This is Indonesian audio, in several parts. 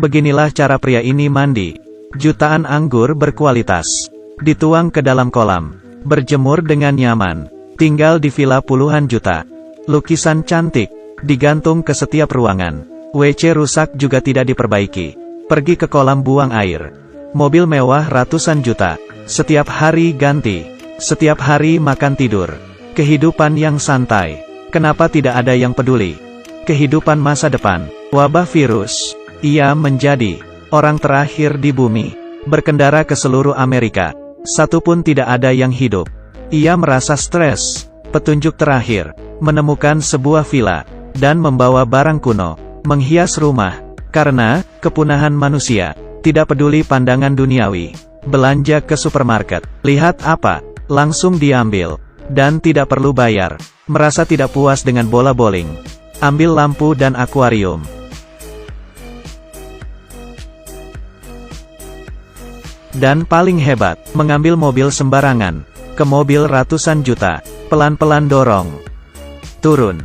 Beginilah cara pria ini mandi. Jutaan anggur berkualitas. Dituang ke dalam kolam. Berjemur dengan nyaman. Tinggal di villa puluhan juta. Lukisan cantik. Digantung ke setiap ruangan. WC rusak juga tidak diperbaiki. Pergi ke kolam buang air. Mobil mewah ratusan juta. Setiap hari ganti. Setiap hari makan tidur. Kehidupan yang santai. Kenapa tidak ada yang peduli? Kehidupan masa depan. Wabah virus. Ia menjadi orang terakhir di bumi. Berkendara ke seluruh Amerika. Satu pun tidak ada yang hidup. Ia merasa stres. Petunjuk terakhir. Menemukan sebuah villa. Dan membawa barang kuno. Menghias rumah. Karena kepunahan manusia. Tidak peduli pandangan duniawi. Belanja ke supermarket. Lihat apa? Langsung diambil. Dan tidak perlu bayar. Merasa tidak puas dengan bola bowling. Ambil lampu dan akuarium. Dan paling hebat, mengambil mobil sembarangan. Ke mobil ratusan juta. Pelan-pelan dorong. Turun.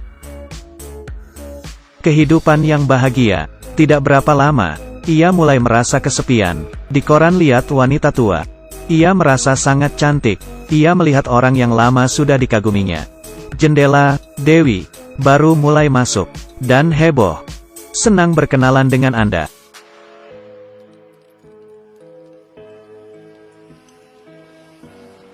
Kehidupan yang bahagia. Tidak berapa lama, ia mulai merasa kesepian. Di koran lihat wanita tua. Ia merasa sangat cantik. Ia melihat orang yang lama sudah dikaguminya. Jendela, Dewi, baru mulai masuk. Dan heboh. Senang berkenalan dengan Anda.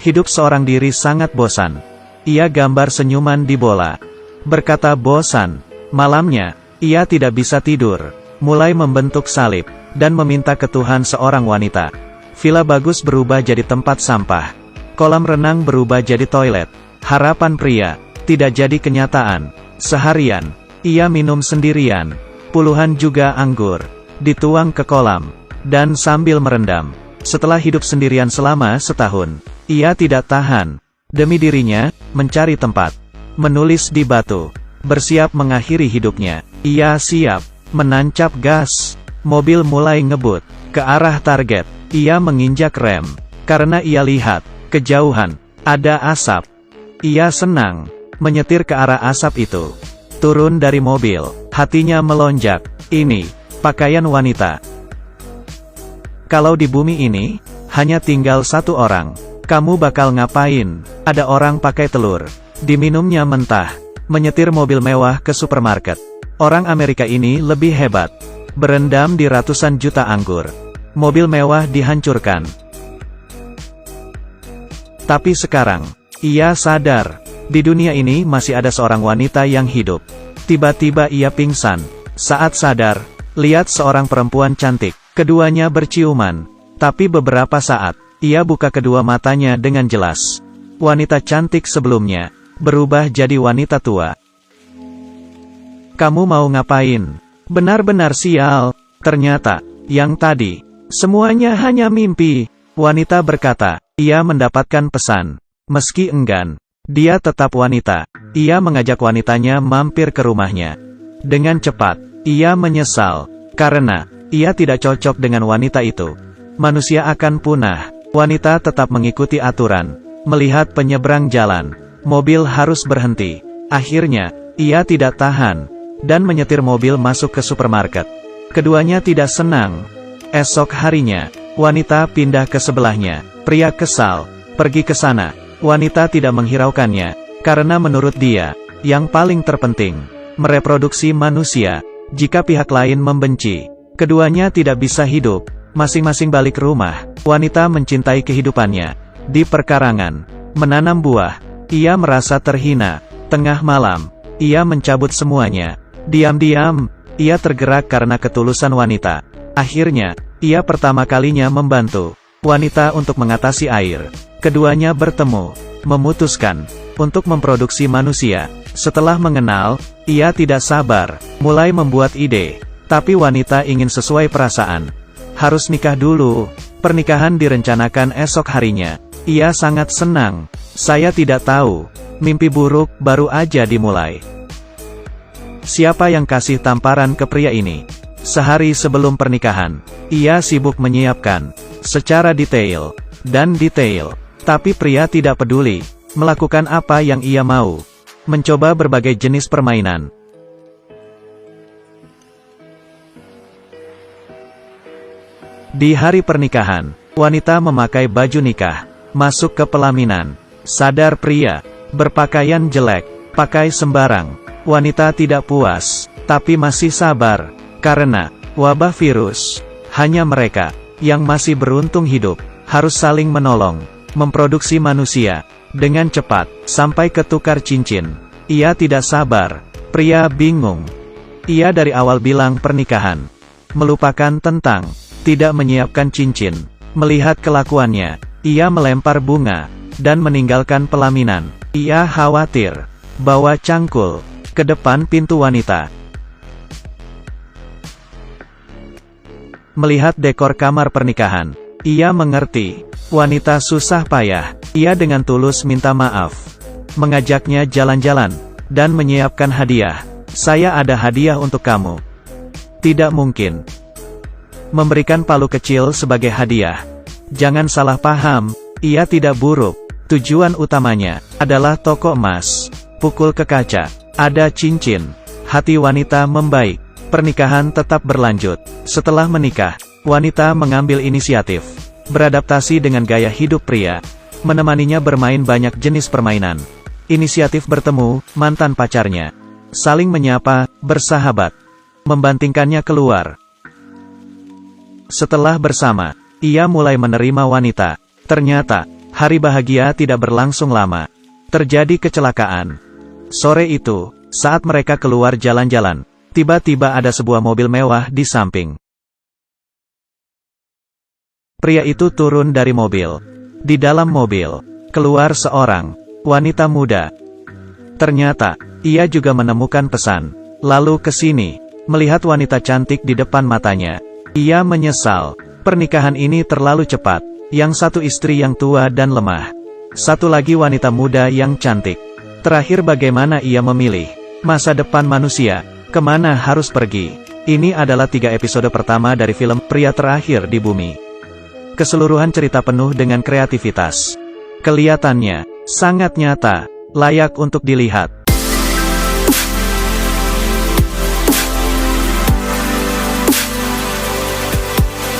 Hidup seorang diri sangat bosan. Ia gambar senyuman di bola. Berkata bosan. Malamnya, ia tidak bisa tidur. Mulai membentuk salib. Dan meminta ke Tuhan seorang wanita. Villa bagus berubah jadi tempat sampah. Kolam renang berubah jadi toilet. Harapan pria. Tidak jadi kenyataan. Seharian, ia minum sendirian. Puluhan juga anggur. Dituang ke kolam. Dan sambil merendam. Setelah hidup sendirian selama setahun, ia tidak tahan. Demi dirinya, mencari tempat. Menulis di batu. Bersiap mengakhiri hidupnya. Ia siap. Menancap gas. Mobil mulai ngebut. Ke arah target. Ia menginjak rem. Karena ia lihat, kejauhan, ada asap. Ia senang. Menyetir ke arah asap itu. Turun dari mobil. Hatinya melonjak. Ini, pakaian wanita. Kalau di bumi ini, hanya tinggal satu orang. Kamu bakal ngapain? Ada orang pakai telur. Diminumnya mentah. Menyetir mobil mewah ke supermarket. Orang Amerika ini lebih hebat. Berendam di ratusan juta anggur. Mobil mewah dihancurkan. Tapi sekarang, ia sadar. Di dunia ini masih ada seorang wanita yang hidup. Tiba-tiba ia pingsan. Saat sadar, lihat seorang perempuan cantik. Keduanya berciuman. Tapi beberapa saat, ia buka kedua matanya dengan jelas. Wanita cantik sebelumnya, berubah jadi wanita tua. Kamu mau ngapain? Benar-benar sial. Ternyata, yang tadi, semuanya hanya mimpi. Wanita berkata, ia mendapatkan pesan. Meski enggan, dia tetap wanita. Ia mengajak wanitanya mampir ke rumahnya. Dengan cepat, ia menyesal. Karena, ia tidak cocok dengan wanita itu. Manusia akan punah. Wanita tetap mengikuti aturan. Melihat penyeberang jalan. Mobil harus berhenti. Akhirnya, ia tidak tahan. Dan menyetir mobil masuk ke supermarket. Keduanya tidak senang. Esok harinya, wanita pindah ke sebelahnya. Pria kesal. Pergi ke sana. Wanita tidak menghiraukannya. Karena menurut dia, yang paling terpenting, mereproduksi manusia. Jika pihak lain membenci, keduanya tidak bisa hidup. Masing-masing balik rumah. Wanita mencintai kehidupannya. Di perkarangan, menanam buah. Ia merasa terhina. Tengah malam, ia mencabut semuanya. Diam-diam, ia tergerak karena ketulusan wanita. Akhirnya, ia pertama kalinya membantu wanita untuk mengatasi air. Keduanya bertemu, memutuskan untuk memproduksi manusia. Setelah mengenal, ia tidak sabar, mulai membuat ide. Tapi wanita ingin sesuai perasaan. Harus nikah dulu. Pernikahan direncanakan esok harinya. Ia sangat senang. Saya tidak tahu. Mimpi buruk baru aja dimulai. Siapa yang kasih tamparan ke pria ini? Sehari sebelum pernikahan, ia sibuk menyiapkan secara detail. Tapi pria tidak peduli. Melakukan apa yang ia mau. Mencoba berbagai jenis permainan. Di hari pernikahan, wanita memakai baju nikah, masuk ke pelaminan. Sadar pria, berpakaian jelek, pakai sembarang. Wanita tidak puas, tapi masih sabar, karena wabah virus. Hanya mereka yang masih beruntung hidup, harus saling menolong, memproduksi manusia dengan cepat, sampai ke tukar cincin. Ia tidak sabar. Pria bingung. Ia dari awal bilang pernikahan, melupakan tentang tidak menyiapkan cincin. Melihat kelakuannya, ia melempar bunga dan meninggalkan pelaminan. Ia khawatir bawa cangkul ke depan pintu wanita. Melihat dekor kamar pernikahan, ia mengerti wanita susah payah. Ia dengan tulus minta maaf, mengajaknya jalan-jalan dan menyiapkan hadiah. Saya ada hadiah untuk kamu. Tidak mungkin memberikan palu kecil sebagai hadiah. Jangan salah paham, ia tidak buruk. Tujuan utamanya adalah toko emas. Pukul ke kaca, ada cincin. Hati wanita membaik. Pernikahan tetap berlanjut. Setelah menikah, wanita mengambil inisiatif, beradaptasi dengan gaya hidup pria, menemaninya bermain banyak jenis permainan. Inisiatif bertemu mantan pacarnya, saling menyapa, bersahabat, membantingkannya keluar. Setelah bersama, ia mulai menerima wanita. Ternyata, hari bahagia tidak berlangsung lama. Terjadi kecelakaan. Sore itu, saat mereka keluar jalan-jalan, tiba-tiba ada sebuah mobil mewah di samping. Pria itu turun dari mobil. Di dalam mobil, keluar seorang wanita muda. Ternyata, ia juga menemukan pesan. Lalu ke sini, melihat wanita cantik di depan matanya. Ia menyesal, pernikahan ini terlalu cepat. Yang satu istri yang tua dan lemah. Satu lagi wanita muda yang cantik. Terakhir bagaimana ia memilih masa depan manusia, kemana harus pergi. Ini adalah 3 episode pertama dari film Pria Terakhir di Bumi. Keseluruhan cerita penuh dengan kreativitas. Kelihatannya sangat nyata, layak untuk dilihat.